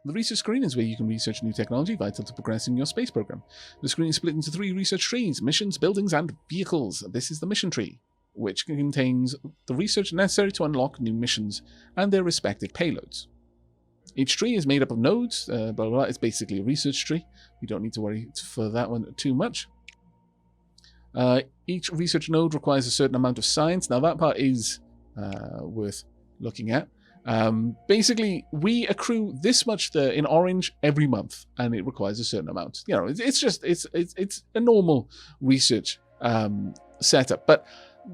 The research screen is where you can research new technology vital to progressing your space program. The screen is split into 3 research trees: missions, buildings, and vehicles. This is the mission tree, which contains the research necessary to unlock new missions and their respective payloads. Each tree is made up of nodes, blah, blah, blah. It's basically a research tree. You don't need to worry for that one too much. Each research node requires a certain amount of science. Now that part is worth looking at. Basically, we accrue this much in orange every month, and it requires a certain amount. You know, it's a normal research setup. But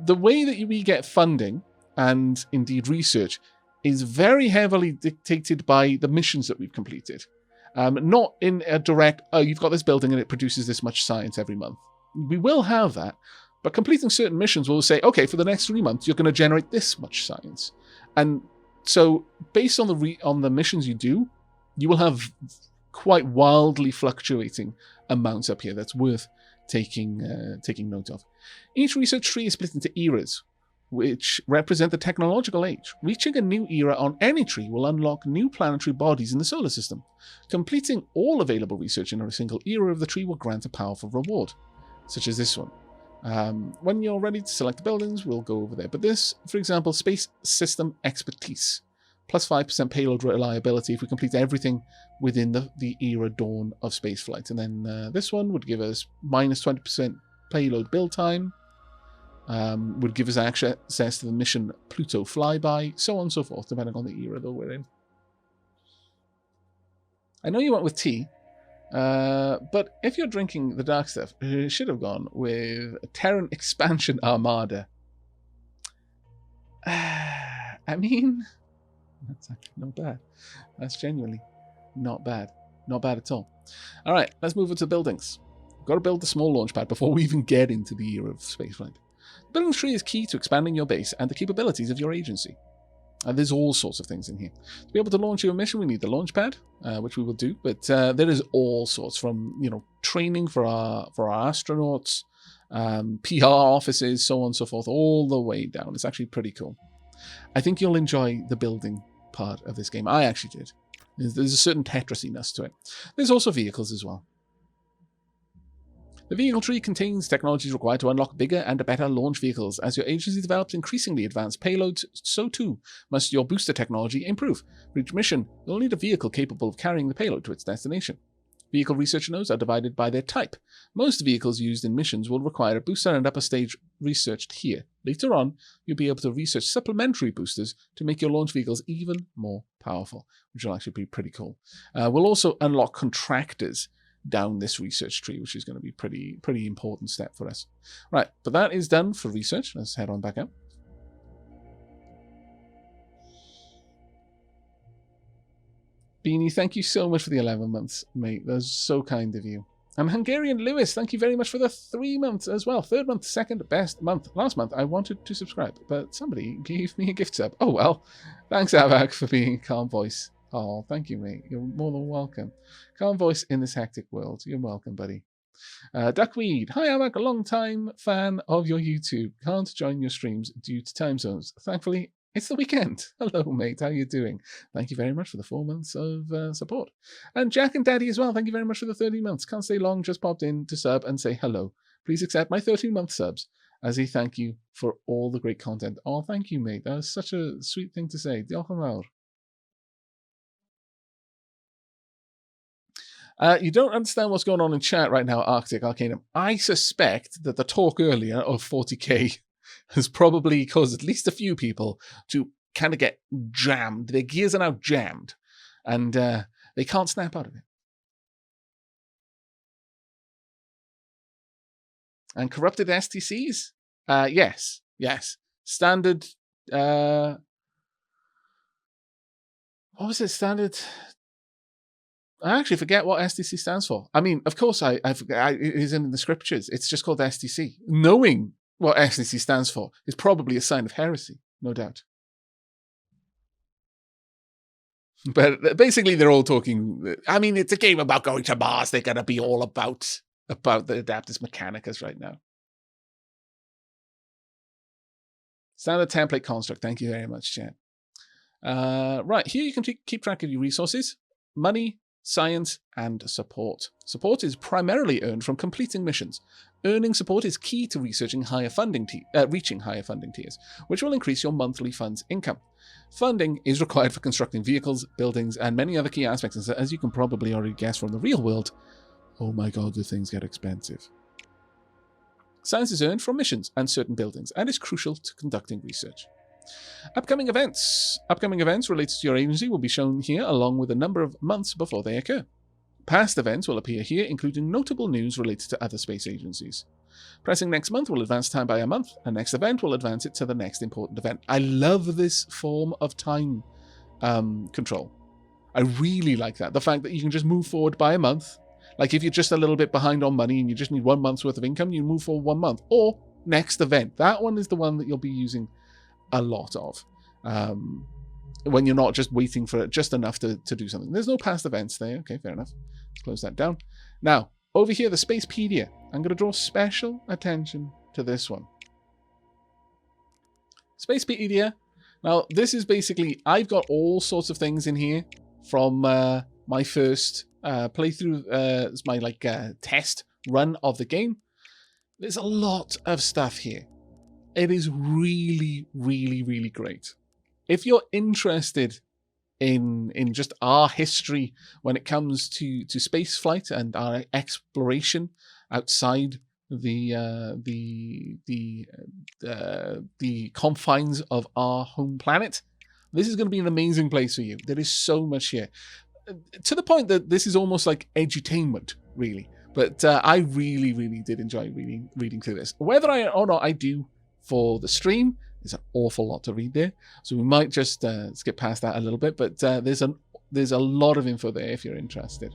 the way that we get funding and indeed research is very heavily dictated by the missions that we've completed. Not in a direct, oh, you've got this building and it produces this much science every month. We will have that, but completing certain missions will say, okay, for the next 3 months, you're going to generate this much science. And so based on the missions you do, you will have quite wildly fluctuating amounts up here that's worth taking note of. Each research tree is split into eras, which represent the technological age. Reaching a new era on any tree will unlock new planetary bodies in the solar system. Completing all available research in a single era of the tree will grant a powerful reward, such as this one. When you're ready to select the buildings, we'll go over there. But this, for example, space system expertise, plus 5% payload reliability if we complete everything within the era dawn of spaceflight. And then this one would give us minus 20% payload build time, would give us access to the mission Pluto flyby, so on and so forth, depending on the era that we're in. I know you went with tea, but if you're drinking the dark stuff, you should have gone with Terran Expansion Armada. I mean, that's actually not bad. That's genuinely not bad. Not bad at all. All right, let's move on to buildings. We've got to build the small launch pad before we even get into the era of spaceflight. The building tree is key to expanding your base and the capabilities of your agency. There's all sorts of things in here. To be able to launch your mission, we need the launch pad, which we will do. But there is all sorts, from training for our astronauts, PR offices, so on and so forth, all the way down. It's actually pretty cool. I think you'll enjoy the building part of this game. I actually did. There's a certain Tetrisiness to it. There's also vehicles as well. The vehicle tree contains technologies required to unlock bigger and better launch vehicles. As your agency develops increasingly advanced payloads, so too must your booster technology improve. For each mission, you'll need a vehicle capable of carrying the payload to its destination. Vehicle research nodes are divided by their type. Most vehicles used in missions will require a booster and upper stage researched here. Later on, you'll be able to research supplementary boosters to make your launch vehicles even more powerful, which will actually be pretty cool. We'll also unlock contractors down this research tree, which is going to be pretty important step for us. Right, but that is done for research. Let's head on back up. Beanie, thank you so much for the 11 months, mate. That's so kind of you. And Hungarian Lewis, thank you very much for the 3 months as well. 3rd month, 2nd best month. Last month, I wanted to subscribe, but somebody gave me a gift sub. Oh well. Thanks, Aavak, for being a calm voice. Oh, thank you, mate. You're more than welcome. Calm voice in this hectic world. You're welcome, buddy. Duckweed. Hi, Aavak, a long-time fan of your YouTube. Can't join your streams due to time zones. Thankfully, it's the weekend. Hello, mate. How you doing? Thank you very much for the 4 months of support. And Jack and Daddy as well. Thank you very much for the 13 months. Can't stay long. Just popped in to sub and say hello. Please accept my 13-month subs as a thank you for all the great content. Oh, thank you, mate. That was such a sweet thing to say. Diolch yn fawr. You don't understand what's going on in chat right now, Arctic Arcanum. I suspect that the talk earlier of 40k has probably caused at least a few people to kind of get jammed. Their gears are now jammed, and they can't snap out of it. And corrupted STCs? Yes. Standard... what was it? Standard... I actually forget what STC stands for. I mean, of course, I forget. It is in the scriptures. It's just called STC. Knowing what STC stands for is probably a sign of heresy, no doubt. But basically, they're all talking. I mean, it's a game about going to Mars. They're going to be all about the Adaptus Mechanicus right now. Standard template construct. Thank you very much, Jen. Right, here you can keep track of your resources. money, science, and support. Support is primarily earned from completing missions. Earning support is key to reaching higher funding tiers, which will increase your monthly funds income. Funding is required for constructing vehicles, buildings, and many other key aspects, and as you can probably already guess from the real world, oh my god, do things get expensive. Science is earned from missions and certain buildings, and is crucial to conducting research. Upcoming events. Upcoming events related to your agency will be shown here along with a number of months before they occur. Past events will appear here, including notable news related to other space agencies. Pressing next month will advance time by a month, and next event will advance it to the next important event. I love this form of time control. I really like that. The fact that you can just move forward by a month. Like if you're just a little bit behind on money and you just need 1 month's worth of income, you move forward 1 month. Or next event. That one is the one that you'll be using a lot of. When you're not just waiting for just enough to do something. There's no past events there. Okay, fair enough. Let's close that down. Now, over here, the Spacepedia. I'm going to draw special attention to this one. Spacepedia. Now, this is basically, I've got all sorts of things in here from my first playthrough. It's my test run of the game. There's a lot of stuff here. It is really, really, really great. If you're interested in just our history when it comes to space flight and our exploration outside the confines of our home planet, this is going to be an amazing place for you. There is so much here, to the point that this is almost like edutainment, really. But I really, really did enjoy reading through this. Whether or not I do for the stream, there's an awful lot to read there, so we might just skip past that a little bit. But there's a lot of info there if you're interested.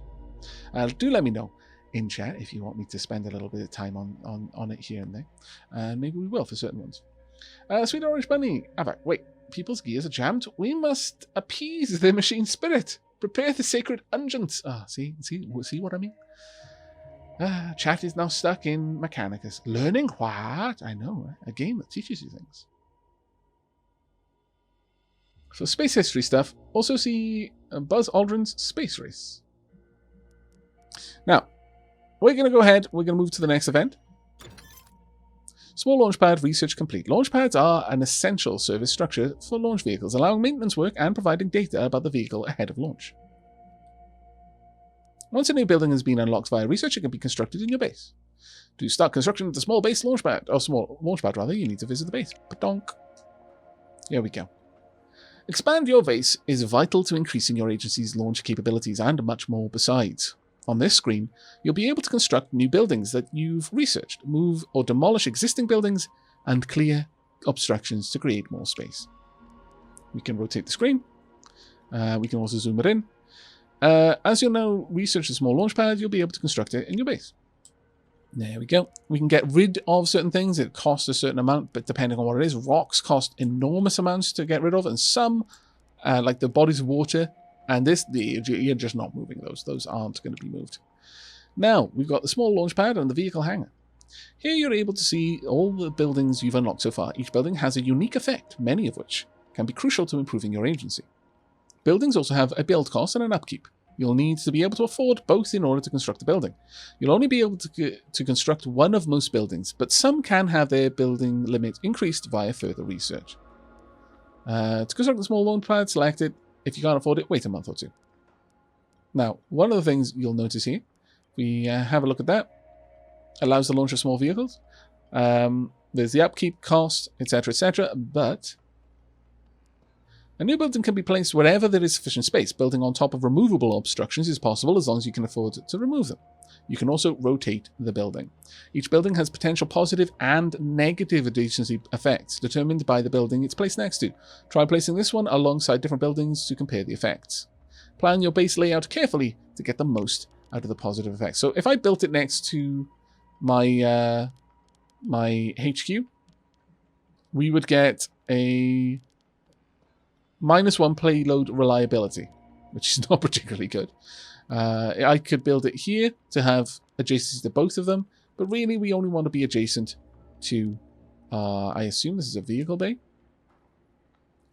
Do let me know in chat if you want me to spend a little bit of time on it here and there, and maybe we will for certain ones. Sweet Orange Bunny, Aavak, wait, people's gears are jammed. We must appease their machine spirit. Prepare the sacred unguents. See what I mean? Chat is now stuck in Mechanicus. Learning what? I know, a game that teaches you things. For space history stuff, also see Buzz Aldrin's Space Race. Now, we're going to go ahead, we're going to move to the next event. Small launchpad research complete. Launchpads are an essential service structure for launch vehicles, allowing maintenance work and providing data about the vehicle ahead of launch. Once a new building has been unlocked via research, it can be constructed in your base. To start construction of the small base launchpad, or small launchpad rather, you need to visit the base. Padonk. Here we go. Expand your base is vital to increasing your agency's launch capabilities and much more besides. On this screen, you'll be able to construct new buildings that you've researched, move or demolish existing buildings, and clear obstructions to create more space. We can rotate the screen. We can also zoom it in. As you'll now research the small launch pad, you'll be able to construct it in your base. There we go. We can get rid of certain things. It costs a certain amount, but depending on what it is, rocks cost enormous amounts to get rid of, and some, like the bodies of water, and this, you're just not moving those. Those aren't going to be moved. Now, we've got the small launch pad and the vehicle hangar. Here you're able to see all the buildings you've unlocked so far. Each building has a unique effect, many of which can be crucial to improving your agency. Buildings also have a build cost and an upkeep. You'll need to be able to afford both in order to construct a building. You'll only be able to construct one of most buildings, but some can have their building limit increased via further research. To construct the small launch pad, select it. If you can't afford it, wait a month or two. Now, one of the things you'll notice here, we have a look at that, allows the launch of small vehicles. There's the upkeep cost, etc., but a new building can be placed wherever there is sufficient space. Building on top of removable obstructions is possible as long as you can afford to remove them. You can also rotate the building. Each building has potential positive and negative adjacency effects determined by the building it's placed next to. Try placing this one alongside different buildings to compare the effects. Plan your base layout carefully to get the most out of the positive effects. So if I built it next to my my HQ, we would get a -1 payload reliability, which is not particularly good. I could build it here to have adjacency to both of them, but really we only want to be adjacent to, I assume this is a vehicle bay.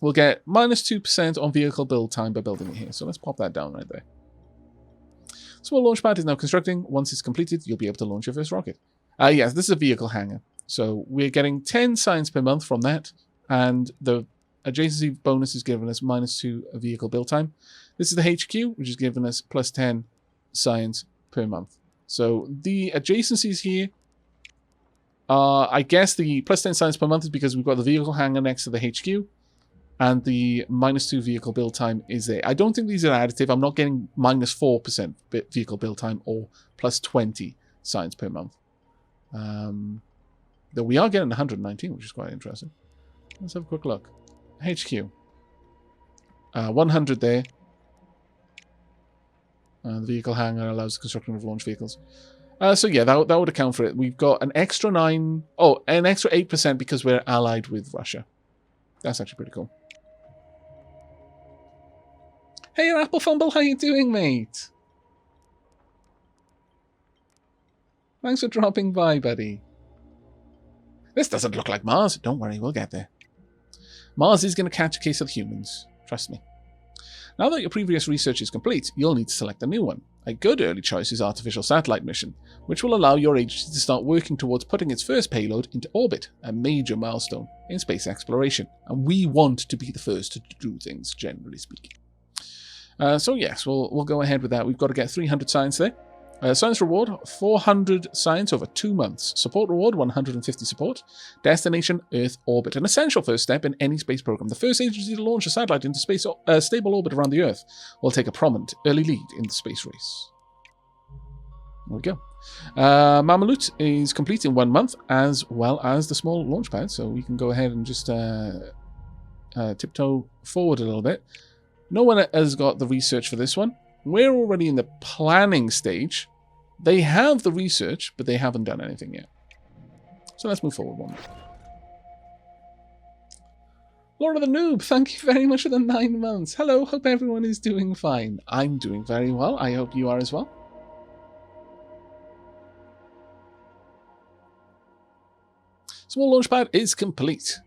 We'll get -2% on vehicle build time by building it here, so let's pop that down right there. Small launch pad is now constructing. Once it's completed, you'll be able to launch your first rocket. Yes, this is a vehicle hangar. So we're getting 10 science per month from that, and the adjacency bonus is giving us -2 vehicle build time. This is the HQ, which is giving us +10 science per month. So the adjacencies here are, I guess the +10 science per month is because we've got the vehicle hangar next to the HQ, and the -2 vehicle build time is there. I don't think these are additive. I'm not getting -4% vehicle build time or +20 science per month. Though we are getting 119, which is quite interesting. Let's have a quick look. HQ. 100 there. The vehicle hangar allows the construction of launch vehicles. So yeah, that would account for it. We've got an extra 9... Oh, an extra 8% because we're allied with Russia. That's actually pretty cool. Hey, Apple Fumble, how you doing, mate? Thanks for dropping by, buddy. This doesn't look like Mars. Don't worry, we'll get there. Mars is going to catch a case of the humans. Trust me. Now that your previous research is complete, you'll need to select a new one. A good early choice is Artificial Satellite Mission, which will allow your agency to start working towards putting its first payload into orbit, a major milestone in space exploration. And we want to be the first to do things, generally speaking. So yes, we'll go ahead with that. We've got to get 300 science there. Science reward, 400 science over 2 months. Support reward, 150 support. Destination, Earth orbit. An essential first step in any space program. The first agency to launch a satellite into space, stable orbit around the Earth will take a prominent early lead in the space race. There we go. Mamalut is complete in 1 month, as well as the small launch pad. So we can go ahead and just tiptoe forward a little bit. No one has got the research for this one. We're already in the planning stage. They have the research, but they haven't done anything yet. So let's move forward one. Laura the Noob, thank you very much for the 9 months. Hello, hope everyone is doing fine. I'm doing very well. I hope you are as well. Small launch pad is complete.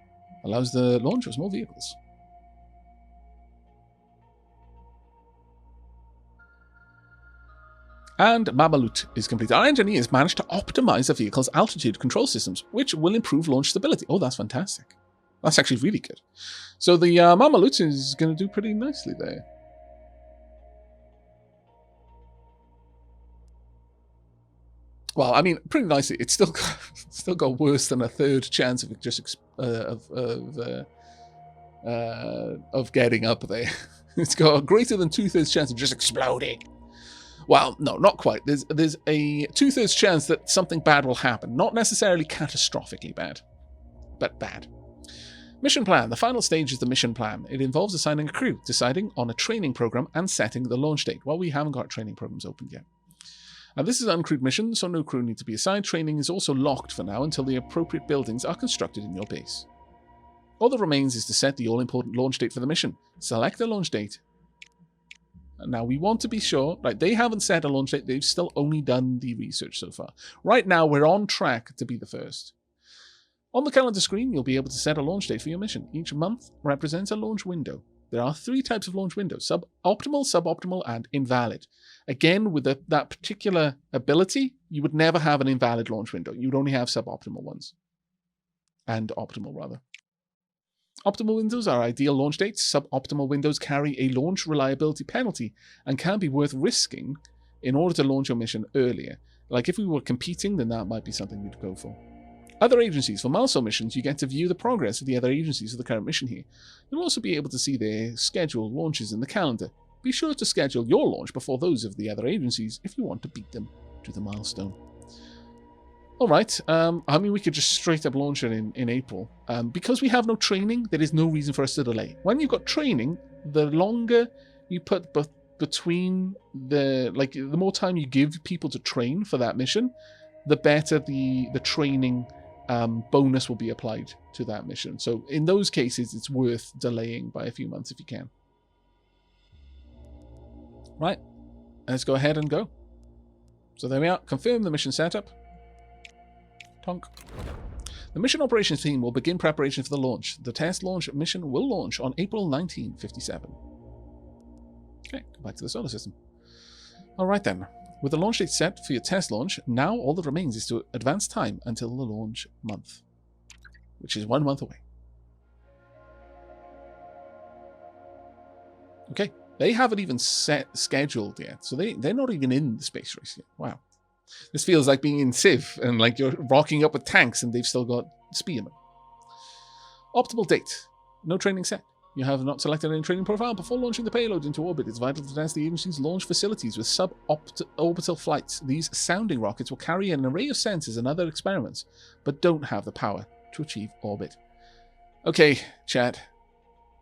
Allows the launch of small vehicles. And Mamalut is complete. Our engineers managed to optimize the vehicle's altitude control systems, which will improve launch stability. Oh, that's fantastic. That's actually really good. So the Mamalut is going to do pretty nicely there. Well, I mean, pretty nicely. It's still got worse than a third chance of just of getting up there. It's got a greater than 2/3 chance of just exploding. Well, no, not quite. There's a 2/3 chance that something bad will happen. Not necessarily catastrophically bad, but bad. Mission plan. The final stage is the mission plan. It involves assigning a crew, deciding on a training program, and setting the launch date. Well, we haven't got training programs opened yet. Now, this is an uncrewed mission, so no crew need to be assigned. Training is also locked for now until the appropriate buildings are constructed in your base. All that remains is to set the all-important launch date for the mission. Select a launch date. Now, we want to be sure, right, they haven't set a launch date, they've still only done the research so far. Right now, we're on track to be the first. On the calendar screen, you'll be able to set a launch date for your mission. Each month represents a launch window. There are 3 types of launch windows, optimal, suboptimal, and invalid. Again, with that particular ability, you would never have an invalid launch window. You'd only have suboptimal ones. And optimal, rather. Optimal windows are ideal launch dates. Suboptimal windows carry a launch reliability penalty and can be worth risking in order to launch your mission earlier. Like if we were competing, then that might be something we'd go for. Other agencies. For milestone missions, you get to view the progress of the other agencies of the current mission here. You'll also be able to see their scheduled launches in the calendar. Be sure to schedule your launch before those of the other agencies if you want to beat them to the milestone. Alright, I mean, we could just straight up launch it in April. Because we have no training, there is no reason for us to delay. When you've got training, the longer you put between the more time you give people to train for that mission, the better the training bonus will be applied to that mission. So in those cases, it's worth delaying by a few months if you can. Right, let's go ahead and go. So there we are. Confirm the mission setup. Tonk. The mission operations team will begin preparation for the launch. The test launch mission will launch on April 1957. Okay, go back to the solar system. Alright then. With the launch date set for your test launch, now all that remains is to advance time until the launch month, which is 1 month away. Okay, they haven't even scheduled yet, so they're not even in the space race yet. Wow. This feels like being in Civ, and like you're rocking up with tanks, and they've still got spearmen. Optimal date. No training set. You have not selected any training profile before launching the payload into orbit. It's vital to test the agency's launch facilities with suborbital flights. These sounding rockets will carry an array of sensors and other experiments, but don't have the power to achieve orbit. Okay, chat.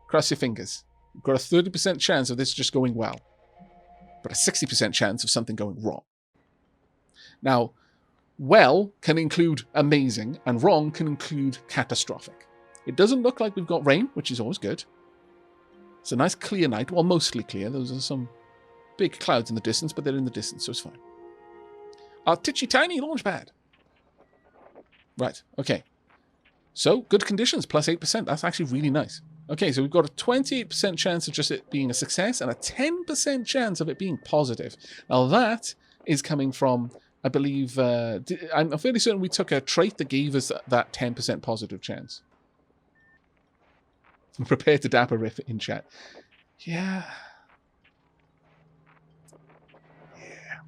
Cross your fingers. You've got a 30% chance of this just going well, but a 60% chance of something going wrong. Now, well can include amazing, and wrong can include catastrophic. It doesn't look like we've got rain, which is always good. It's a nice clear night. Well, mostly clear. Those are some big clouds in the distance, but they're in the distance, so it's fine. Our titchy tiny launch pad. Right, okay. So, good conditions, plus 8%. That's actually really nice. Okay, so we've got a 28% chance of just it being a success and a 10% chance of it being positive. Now that is coming from, I believe, I'm fairly certain we took a trait that gave us that 10% positive chance. I'm prepared to dapper riff in chat. Yeah. Yeah.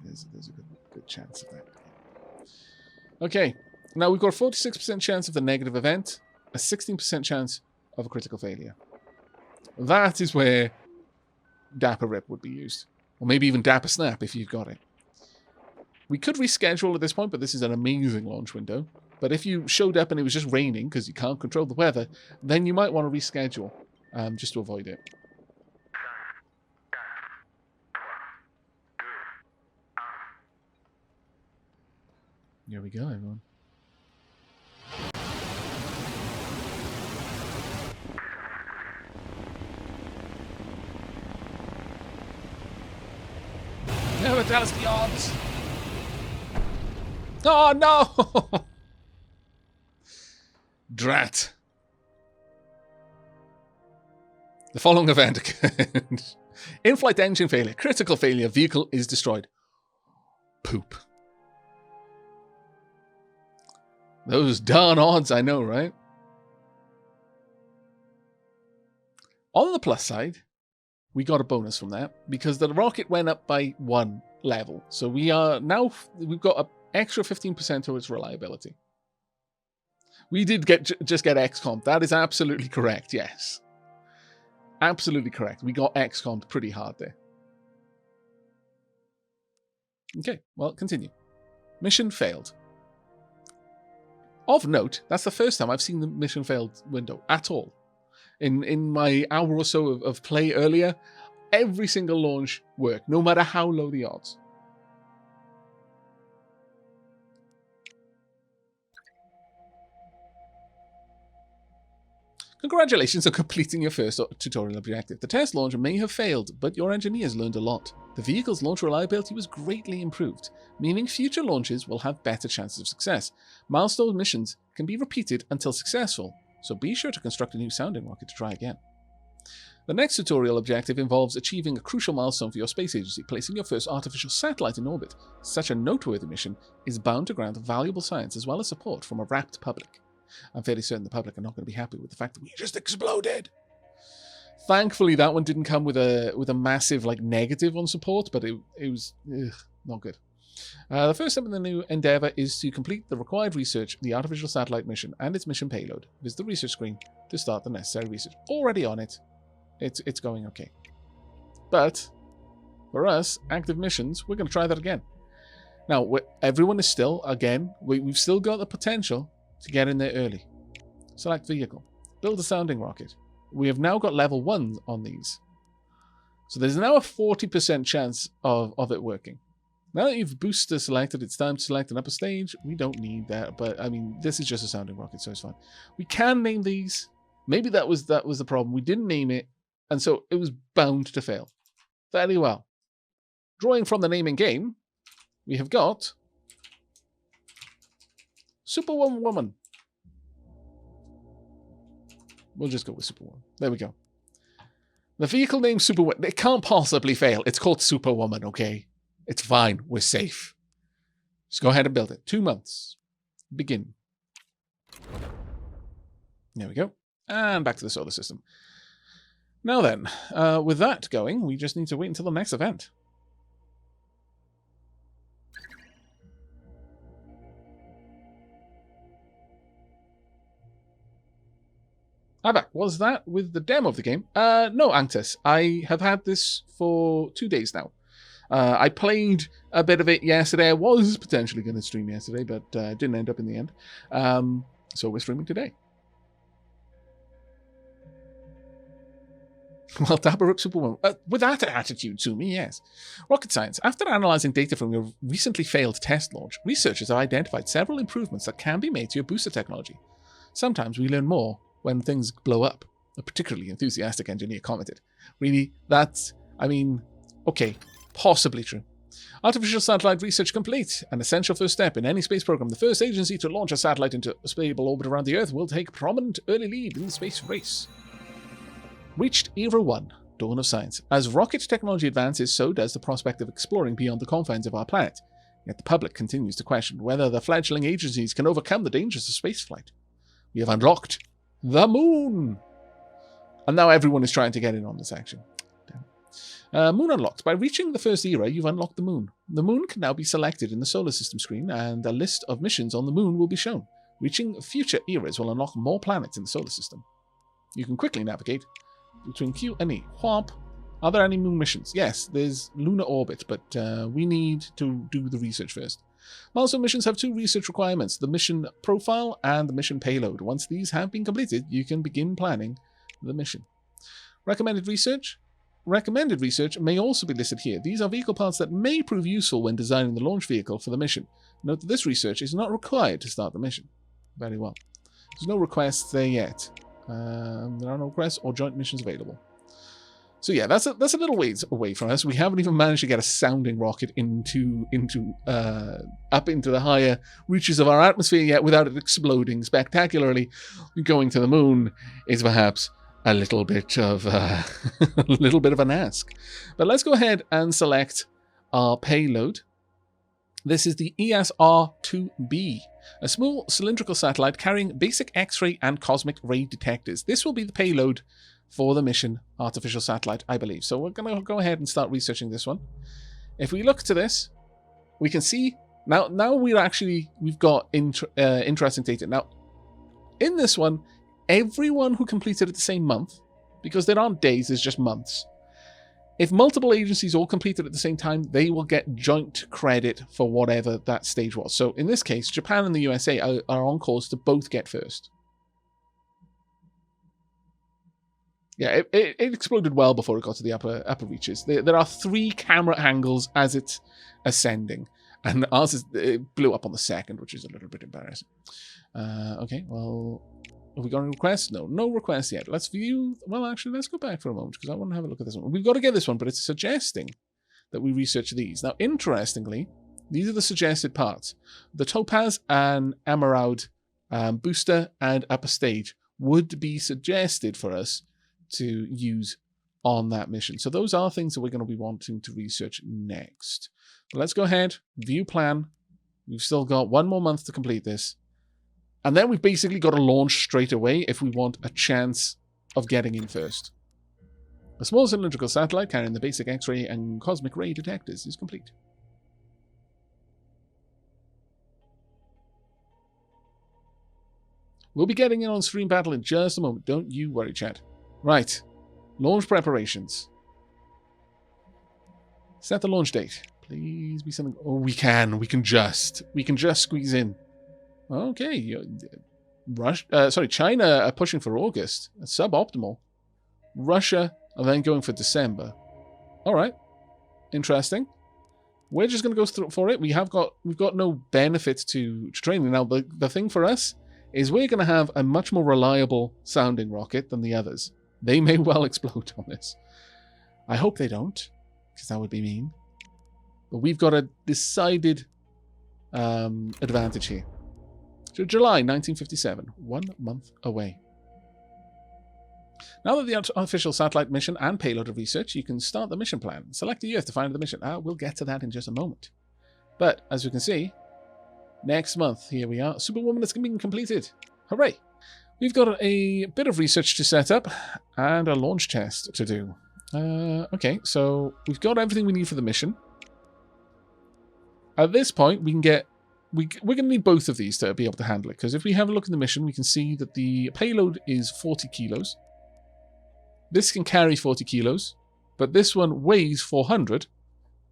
There's a good chance of that. Okay. Now we've got a 46% chance of the negative event, a 16% chance of a critical failure. That is where dapper rip would be used. Or maybe even dapper snap if you've got it. We could reschedule at this point, but this is an amazing launch window. But if you showed up and it was just raining because you can't control the weather, then you might want to reschedule just to avoid it. Here we go, everyone. Never tell us the odds. Oh, no! Drat. The following event occurred. In-flight engine failure. Critical failure. Vehicle is destroyed. Poop. Those darn odds, I know, right? On the plus side, we got a bonus from that because the rocket went up by 1 level. So we've got an extra 15% to its reliability. We did just get XCOM. That is absolutely correct, yes. Absolutely correct. We got XCOM pretty hard there. Okay, well, continue. Mission failed. Of note, that's the first time I've seen the mission failed window at all. In my hour or so of play earlier, every single launch worked, no matter how low the odds. Congratulations on completing your first tutorial objective. The test launch may have failed, but your engineers learned a lot. The vehicle's launch reliability was greatly improved, meaning future launches will have better chances of success. Milestone missions can be repeated until successful, so be sure to construct a new sounding rocket to try again. The next tutorial objective involves achieving a crucial milestone for your space agency, placing your first artificial satellite in orbit. Such a noteworthy mission is bound to grant valuable science as well as support from a rapt public. I'm fairly certain the public are not going to be happy with the fact that we just exploded. Thankfully, that one didn't come with a massive negative on support, but it was not good. The first step in the new endeavor is to complete the required research, the artificial satellite mission, and its mission payload. Visit the research screen to start the necessary research. Already on it. It's going okay. But for us, active missions, we're going to try that again. Now, everyone is still, again, we've still got the potential to get in there early. Select vehicle. Build a sounding rocket. We have now got level 1 on these. So there's now a 40% chance of it working. Now that you've booster selected, it's time to select an upper stage. We don't need that, but I mean, this is just a sounding rocket, so it's fine. We can name these. Maybe that was the problem. We didn't name it, and so it was bound to fail. Very well. Drawing from the naming game, we have got Superwoman. We'll just go with Superwoman. There we go. The vehicle named Superwoman. It can't possibly fail. It's called Superwoman, okay? It's fine. We're safe. Just go ahead and build it. 2 months. Begin. There we go. And back to the solar system. Now then, with that going, we just need to wait until the next event. Aavak, was that with the demo of the game? No, Anctus. I have had this for 2 days now. I played a bit of it yesterday. I was potentially going to stream yesterday, but didn't end up in the end. So we're streaming today. Well, dapper up Superwoman. With that attitude to me, yes. Rocket science. After analysing data from your recently failed test launch, researchers have identified several improvements that can be made to your booster technology. Sometimes we learn more when things blow up. A particularly enthusiastic engineer commented. Really? Okay, possibly true. Artificial satellite research complete. An essential first step in any space program. The first agency to launch a satellite into a stable orbit around the Earth will take prominent early lead in the space race. Reached Era 1, Dawn of Science. As rocket technology advances, so does the prospect of exploring beyond the confines of our planet. Yet the public continues to question whether the fledgling agencies can overcome the dangers of spaceflight. We have unlocked the moon! And now everyone is trying to get in on this action. Moon unlocked. By reaching the first era, you've unlocked the moon. The moon can now be selected in the solar system screen, and a list of missions on the moon will be shown. Reaching future eras will unlock more planets in the solar system. You can quickly navigate between Q and E. Whomp. Are there any moon missions? Yes, there's lunar orbit, but we need to do the research first. Milestone missions have 2 research requirements, the mission profile and the mission payload. Once these have been completed, you can begin planning the mission. Recommended research? Recommended research may also be listed here. These are vehicle parts that may prove useful when designing the launch vehicle for the mission. Note that this research is not required to start the mission. Very well. There's no requests there yet. There are no requests or joint missions available. So yeah, that's a little ways away from us. We haven't even managed to get a sounding rocket up into the higher reaches of our atmosphere yet without it exploding spectacularly. Going to the moon is perhaps a little bit of an ask. But let's go ahead and select our payload. This is the ESR-2B, a small cylindrical satellite carrying basic X-ray and cosmic ray detectors. This will be the payload for the mission artificial satellite, I believe. So we're going to go ahead and start researching this one. If we look to this, we can see now we've got interesting data. Now, in this one, everyone who completed it the same month, because there aren't days, there's just months. If multiple agencies all completed at the same time, they will get joint credit for whatever that stage was. So in this case, Japan and the USA are on course to both get first. Yeah, it exploded well before it got to the upper reaches. There are 3 camera angles as it's ascending. And ours it blew up on the second, which is a little bit embarrassing. Okay, well, have we got any requests? No requests yet. Let's view... Well, actually, let's go back for a moment, because I want to have a look at this one. We've got to get this one, but it's suggesting that we research these. Now, interestingly, these are the suggested parts. The Topaz and Emerald booster and upper stage would be suggested for us to use on that mission. So those are things that we're going to be wanting to research next. But let's go ahead, view plan. We've still got 1 more month to complete this. And then we've basically got to launch straight away if we want a chance of getting in first. A small cylindrical satellite carrying the basic X-ray and cosmic ray detectors is complete. We'll be getting in on stream battle in just a moment. Don't you worry, chat. Right. Launch preparations. Set the launch date. Please be something... Oh, we can. We can just squeeze in. Okay. China are pushing for August. That's suboptimal. Russia are then going for December. All right. Interesting. We're just going to go for it. We've got no benefit to training. Now, the thing for us is we're going to have a much more reliable sounding rocket than the others. They may well explode on this. I hope they don't, because that would be mean. But we've got a decided advantage here. So July 1957, 1 month away. Now that the artificial satellite mission and payload are researched, you can start the mission plan. Select the Earth to find the mission. We'll get to that in just a moment. But, as you can see, next month, here we are. Superwoman has been completed. Hooray! We've got a bit of research to set up and a launch test to do. Okay, so we've got everything we need for the mission. At this point, we can get... We're going to need both of these to be able to handle it, because if we have a look at the mission, we can see that the payload is 40 kilos. This can carry 40 kilos, but this one weighs 400,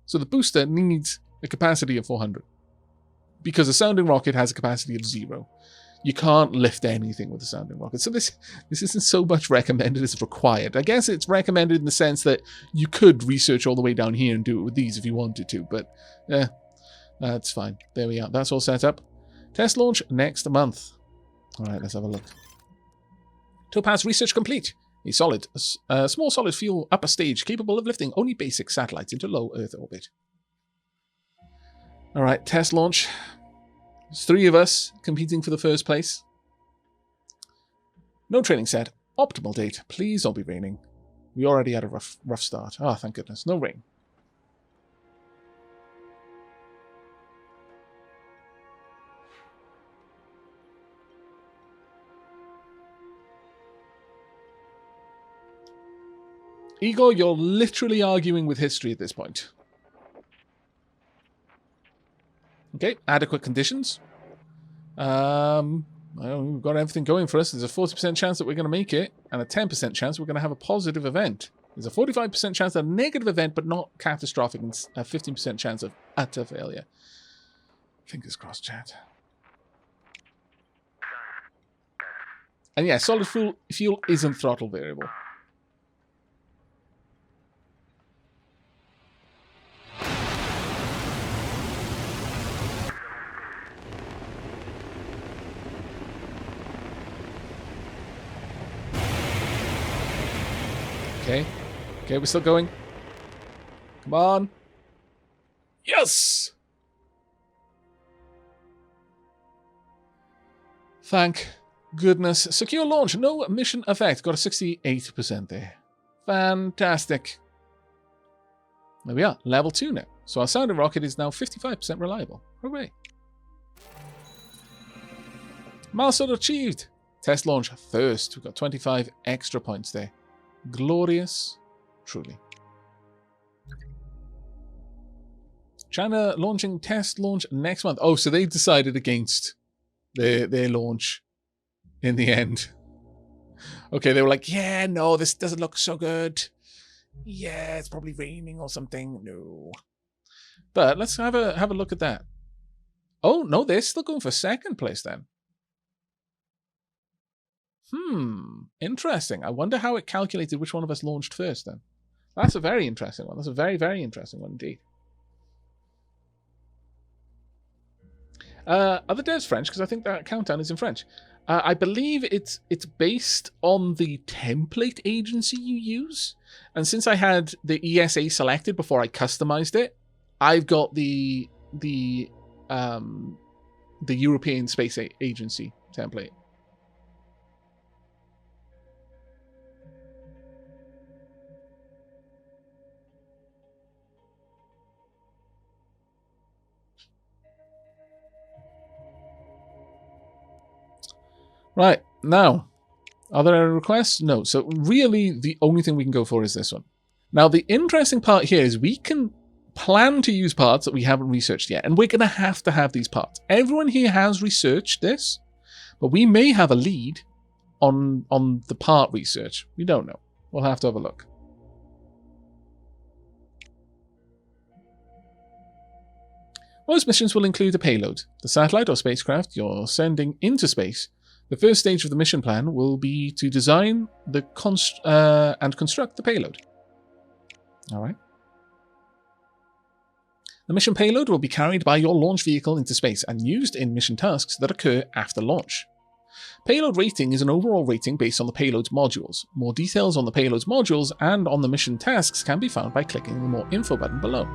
so the booster needs a capacity of 400. Because a sounding rocket has a capacity of 0. You can't lift anything with a sounding rocket. So this isn't so much recommended as required. I guess it's recommended in the sense that you could research all the way down here and do it with these if you wanted to, but that's fine. There we are. That's all set up. Test launch next month. All right, let's have a look. Topaz research complete. A small solid fuel upper stage capable of lifting only basic satellites into low Earth orbit. All right, test launch. There's 3 of us competing for the first place. No training set. Optimal date. Please don't be raining. We already had a rough start. Oh, thank goodness. No rain. Igor, you're literally arguing with history at this point. Okay, adequate conditions. Well, we've got everything going for us. There's a 40% chance that we're going to make it, and a 10% chance we're going to have a positive event. There's a 45% chance of a negative event, but not catastrophic, and a 15% chance of utter failure. Fingers crossed, chat. And yeah, solid fuel isn't throttle variable. Okay, we're still going. Come on. Yes! Thank goodness. Secure launch. No mission effect. Got a 68% there. Fantastic. There we are. Level 2 now. So our sounding rocket is now 55% reliable. Hooray. Milestone achieved. Test launch first. We've got 25 extra points there. Glorious. Truly. China launching test launch next month. Oh, so they decided against their launch in the end. Okay, they were like, yeah, no, this doesn't look so good. Yeah, it's probably raining or something. No. But let's have a look at that. Oh, no, they're still going for second place then. Interesting. I wonder how it calculated which one of us launched first then. That's a very interesting one. That's a very, very interesting one indeed. Are the devs French? Because I think that countdown is in French. I believe it's based on the template agency you use. And since I had the ESA selected before I customized it, I've got the European Space Agency template. Right, now, are there any requests? No, so really the only thing we can go for is this one. Now, the interesting part here is we can plan to use parts that we haven't researched yet, and we're going to have these parts. Everyone here has researched this, but we may have a lead on the part research. We don't know. We'll have to have a look. Most missions will include a payload, the satellite or spacecraft you're sending into space. The first stage of the mission plan will be to design and construct the payload. All right. The mission payload will be carried by your launch vehicle into space and used in mission tasks that occur after launch. Payload rating is an overall rating based on the payload's modules. More details on the payload's modules and on the mission tasks can be found by clicking the More Info button below.